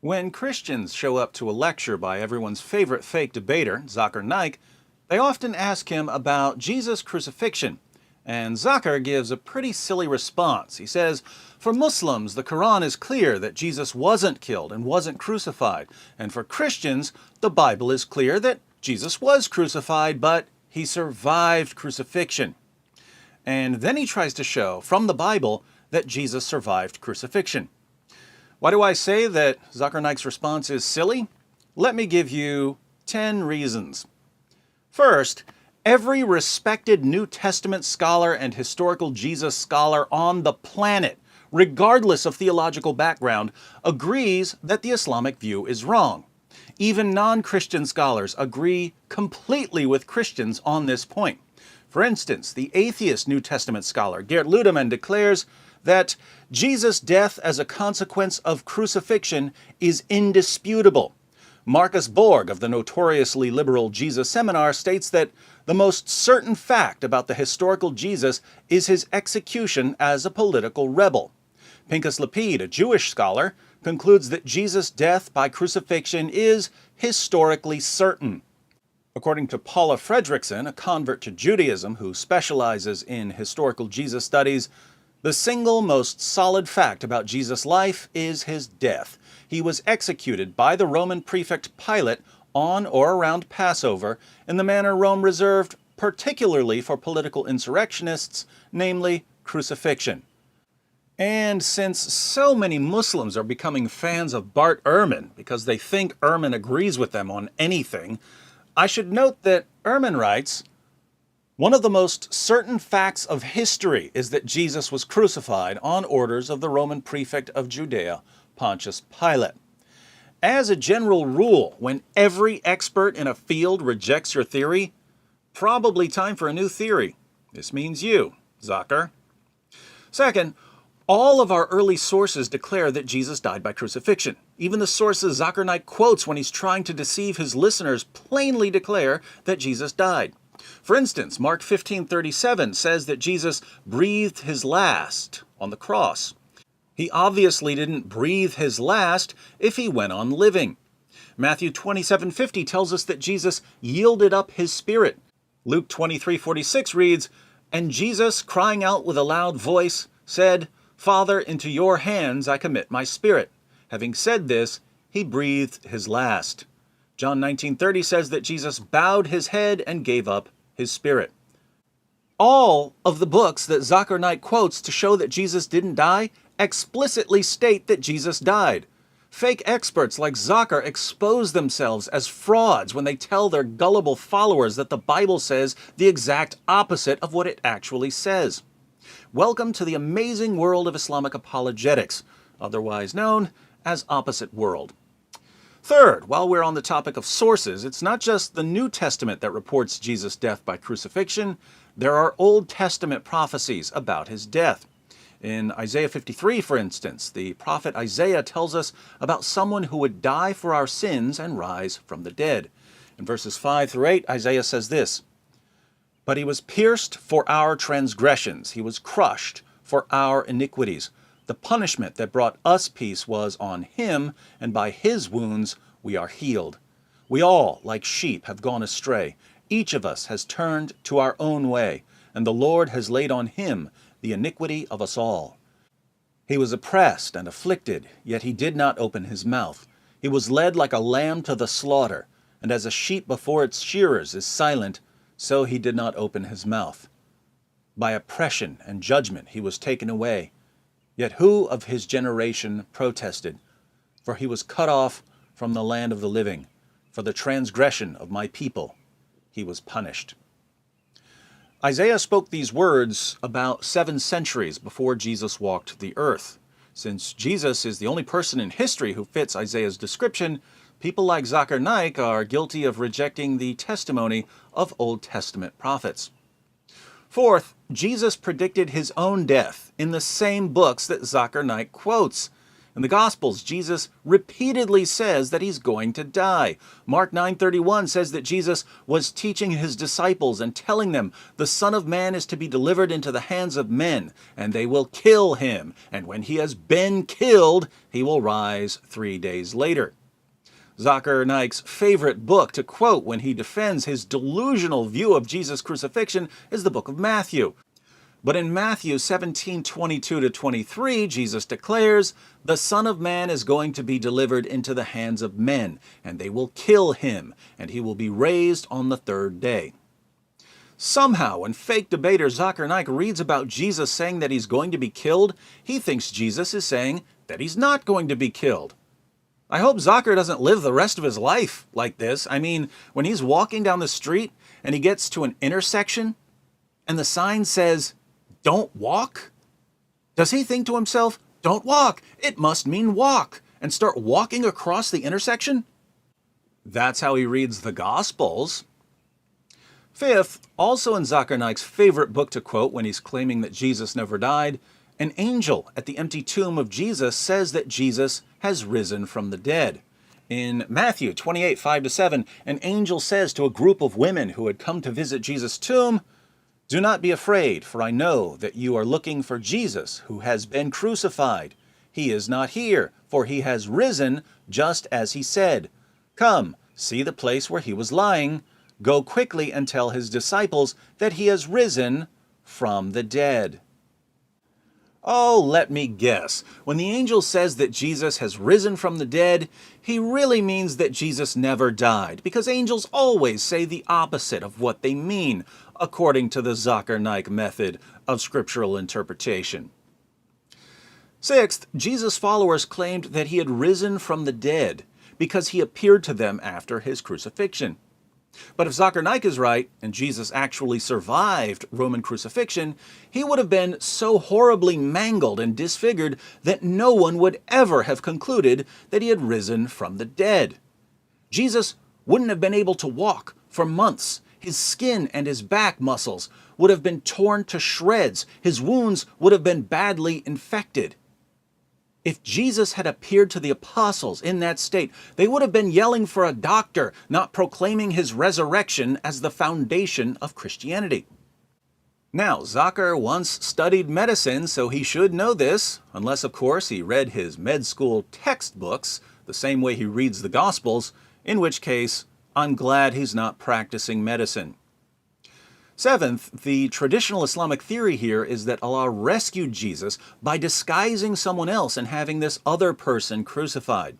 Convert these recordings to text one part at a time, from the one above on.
When Christians show up to a lecture by everyone's favorite fake debater, Zakir Naik, they often ask him about Jesus' crucifixion. And Zakir gives a pretty silly response. He says, for Muslims, the Quran is clear that Jesus wasn't killed and wasn't crucified. And for Christians, the Bible is clear that Jesus was crucified, but he survived crucifixion. And then he tries to show from the Bible that Jesus survived crucifixion. Why do I say that Zakir Naik's response is silly? Let me give you 10 reasons. First, every respected New Testament scholar and historical Jesus scholar on the planet, regardless of theological background, agrees that the Islamic view is wrong. Even non-Christian scholars agree completely with Christians on this point. For instance, the atheist New Testament scholar Geert Ludemann declares that Jesus' death as a consequence of crucifixion is indisputable. Marcus Borg of the notoriously liberal Jesus Seminar states that the most certain fact about the historical Jesus is his execution as a political rebel. Pinchas Lapid, a Jewish scholar, concludes that Jesus' death by crucifixion is historically certain. According to Paula Fredrickson, a convert to Judaism who specializes in historical Jesus studies, the single most solid fact about Jesus' life is his death. He was executed by the Roman prefect Pilate on or around Passover in the manner Rome reserved particularly for political insurrectionists, namely crucifixion. And since so many Muslims are becoming fans of Bart Ehrman because they think Ehrman agrees with them on anything, I should note that Ehrman writes, one of the most certain facts of history is that Jesus was crucified on orders of the Roman prefect of Judea, Pontius Pilate. As a general rule, when every expert in a field rejects your theory, probably time for a new theory. This means you, Zakir. Second, all of our early sources declare that Jesus died by crucifixion. Even the sources Zakir Naik quotes when he's trying to deceive his listeners plainly declare that Jesus died. For instance, Mark 15:37 says that Jesus breathed his last on the cross. He obviously didn't breathe his last if he went on living. Matthew 27:50 tells us that Jesus yielded up his spirit. Luke 23:46 reads, and Jesus, crying out with a loud voice, said, Father, into your hands I commit my spirit. Having said this, he breathed his last. John 19:30 says that Jesus bowed his head and gave up his spirit. All of the books that Zakir Naik quotes to show that Jesus didn't die explicitly state that Jesus died. Fake experts like Zakir expose themselves as frauds when they tell their gullible followers that the Bible says the exact opposite of what it actually says. Welcome to the amazing world of Islamic apologetics, otherwise known as Opposite World. Third, while we're on the topic of sources, it's not just the New Testament that reports Jesus' death by crucifixion. There are Old Testament prophecies about his death. In Isaiah 53, for instance, the prophet Isaiah tells us about someone who would die for our sins and rise from the dead. In verses 5 through 8, Isaiah says this, but he was pierced for our transgressions, he was crushed for our iniquities. The punishment that brought us peace was on him, and by his wounds we are healed. We all, like sheep, have gone astray. Each of us has turned to our own way, and the Lord has laid on him the iniquity of us all. He was oppressed and afflicted, yet he did not open his mouth. He was led like a lamb to the slaughter, and as a sheep before its shearers is silent, so he did not open his mouth. By oppression and judgment he was taken away. Yet who of his generation protested? For he was cut off from the land of the living. For the transgression of my people he was punished. Isaiah spoke these words about 7 centuries before Jesus walked the earth. Since Jesus is the only person in history who fits Isaiah's description, people like Zakir Naik are guilty of rejecting the testimony of Old Testament prophets. Fourth, Jesus predicted his own death in the same books that Zakir Naik quotes. In the Gospels, Jesus repeatedly says that he's going to die. Mark 9:31 says that Jesus was teaching his disciples and telling them, "The Son of Man is to be delivered into the hands of men, and they will kill him. And when he has been killed, he will rise 3 days later." Zakir Naik's favorite book to quote when he defends his delusional view of Jesus' crucifixion is the book of Matthew. But in Matthew 17:22-23, Jesus declares, "The Son of Man is going to be delivered into the hands of men, and they will kill him, and he will be raised on the third day." Somehow, when fake debater Zakir Naik reads about Jesus saying that he's going to be killed, he thinks Jesus is saying that he's not going to be killed. I hope Zakir doesn't live the rest of his life like this. I mean, when he's walking down the street and he gets to an intersection and the sign says, "Don't walk," does he think to himself, "Don't walk, it must mean walk," and start walking across the intersection? That's how he reads the Gospels. Fifth, also in Zakir Naik's favorite book to quote when he's claiming that Jesus never died, an angel at the empty tomb of Jesus says that Jesus has risen from the dead. In Matthew 28:5-7, an angel says to a group of women who had come to visit Jesus' tomb, "Do not be afraid, for I know that you are looking for Jesus who has been crucified. He is not here, for he has risen just as he said. Come, see the place where he was lying. Go quickly and tell his disciples that he has risen from the dead." Oh, let me guess. When the angel says that Jesus has risen from the dead, he really means that Jesus never died, because angels always say the opposite of what they mean, according to the Zakir Naik method of scriptural interpretation. Sixth, Jesus' followers claimed that he had risen from the dead because he appeared to them after his crucifixion. But if Zakir Naik is right, and Jesus actually survived Roman crucifixion, he would have been so horribly mangled and disfigured that no one would ever have concluded that he had risen from the dead. Jesus wouldn't have been able to walk for months. His skin and his back muscles would have been torn to shreds. His wounds would have been badly infected. If Jesus had appeared to the apostles in that state, they would have been yelling for a doctor, not proclaiming his resurrection as the foundation of Christianity. Now, Zakir once studied medicine, so he should know this, unless, of course, he read his med school textbooks the same way he reads the Gospels, in which case, I'm glad he's not practicing medicine. Seventh, the traditional Islamic theory here is that Allah rescued Jesus by disguising someone else and having this other person crucified.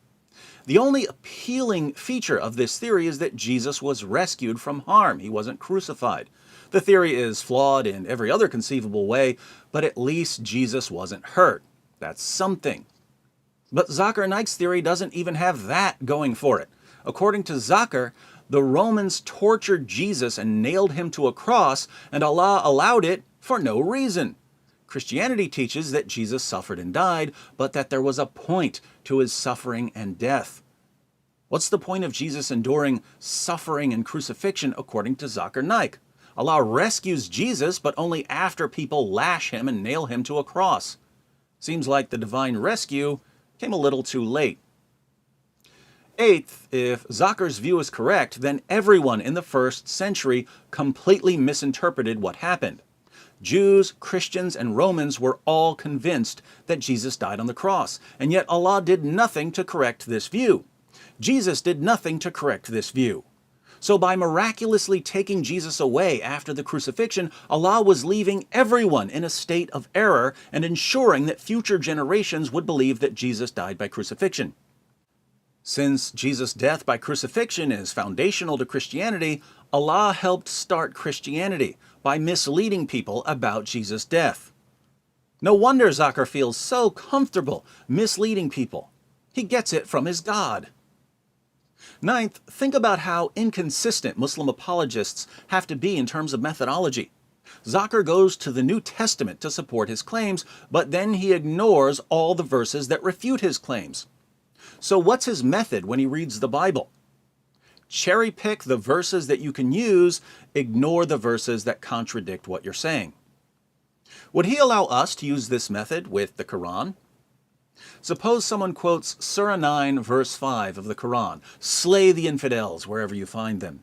The only appealing feature of this theory is that Jesus was rescued from harm. He wasn't crucified. The theory is flawed in every other conceivable way, but at least Jesus wasn't hurt. That's something. But Zakir Naik's theory doesn't even have that going for it. According to Zakir, the Romans tortured Jesus and nailed him to a cross, and Allah allowed it for no reason. Christianity teaches that Jesus suffered and died, but that there was a point to his suffering and death. What's the point of Jesus enduring suffering and crucifixion according to Zakir Naik? Allah rescues Jesus, but only after people lash him and nail him to a cross. Seems like the divine rescue came a little too late. Eighth, if Zakir's view is correct, then everyone in the first century completely misinterpreted what happened. Jews, Christians, and Romans were all convinced that Jesus died on the cross, and yet Allah did nothing to correct this view. Jesus did nothing to correct this view. So by miraculously taking Jesus away after the crucifixion, Allah was leaving everyone in a state of error and ensuring that future generations would believe that Jesus died by crucifixion. Since Jesus' death by crucifixion is foundational to Christianity, Allah helped start Christianity by misleading people about Jesus' death. No wonder Zakir feels so comfortable misleading people. He gets it from his God. Ninth, think about how inconsistent Muslim apologists have to be in terms of methodology. Zakir goes to the New Testament to support his claims, but then he ignores all the verses that refute his claims. So what's his method when he reads the Bible? Cherry pick the verses that you can use, ignore the verses that contradict what you're saying. Would he allow us to use this method with the Quran? Suppose someone quotes Surah 9, verse 5 of the Quran, "Slay the infidels wherever you find them."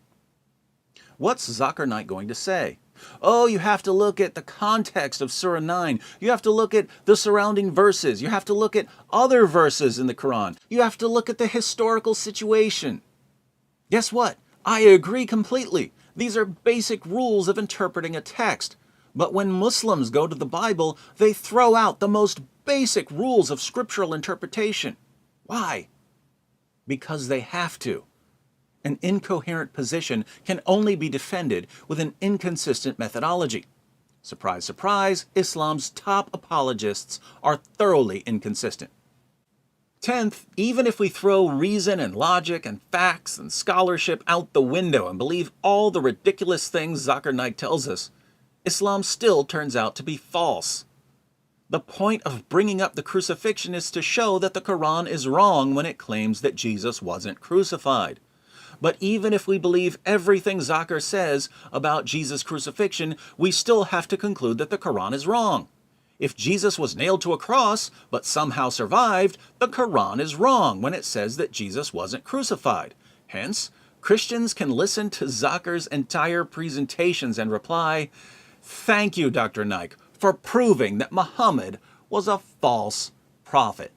What's Zakir Naik going to say? Oh, you have to look at the context of Surah 9. You have to look at the surrounding verses. You have to look at other verses in the Quran. You have to look at the historical situation. Guess what? I agree completely. These are basic rules of interpreting a text. But when Muslims go to the Bible, they throw out the most basic rules of scriptural interpretation. Why? Because they have to. An incoherent position can only be defended with an inconsistent methodology. Surprise, surprise, Islam's top apologists are thoroughly inconsistent. 10th, even if we throw reason and logic and facts and scholarship out the window and believe all the ridiculous things Zakir Naik tells us, Islam still turns out to be false. The point of bringing up the crucifixion is to show that the Quran is wrong when it claims that Jesus wasn't crucified. But even if we believe everything Zakir says about Jesus' crucifixion, we still have to conclude that the Quran is wrong. If Jesus was nailed to a cross, but somehow survived, the Quran is wrong when it says that Jesus wasn't crucified. Hence, Christians can listen to Zakir's entire presentations and reply, "Thank you, Dr. Naik, for proving that Muhammad was a false prophet."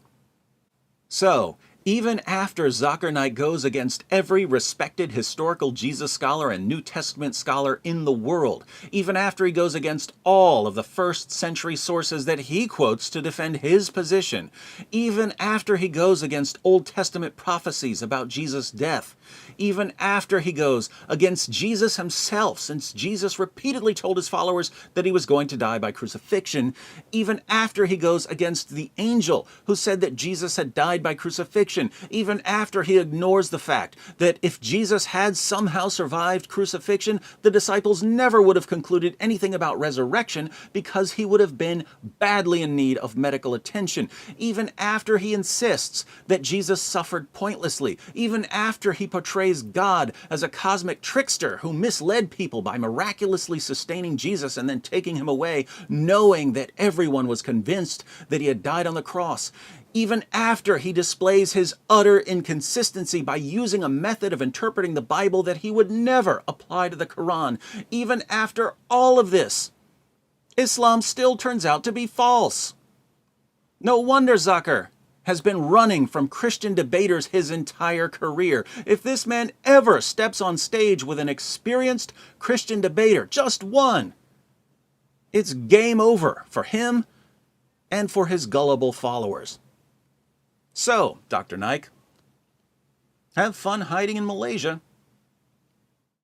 So, even after Zakir Naik goes against every respected historical Jesus scholar and New Testament scholar in the world, even after he goes against all of the first century sources that he quotes to defend his position, even after he goes against Old Testament prophecies about Jesus' death, even after he goes against Jesus himself, since Jesus repeatedly told his followers that he was going to die by crucifixion, even after he goes against the angel who said that Jesus had died by crucifixion, even after he ignores the fact that if Jesus had somehow survived crucifixion, the disciples never would have concluded anything about resurrection because he would have been badly in need of medical attention, even after he insists that Jesus suffered pointlessly, even after he portrays God as a cosmic trickster who misled people by miraculously sustaining Jesus and then taking him away, knowing that everyone was convinced that he had died on the cross, even after he displays his utter inconsistency by using a method of interpreting the Bible that he would never apply to the Quran, even after all of this, Islam still turns out to be false. No wonder Zakir has been running from Christian debaters his entire career. If this man ever steps on stage with an experienced Christian debater, just one, it's game over for him and for his gullible followers. So, Dr. Naik, have fun hiding in Malaysia.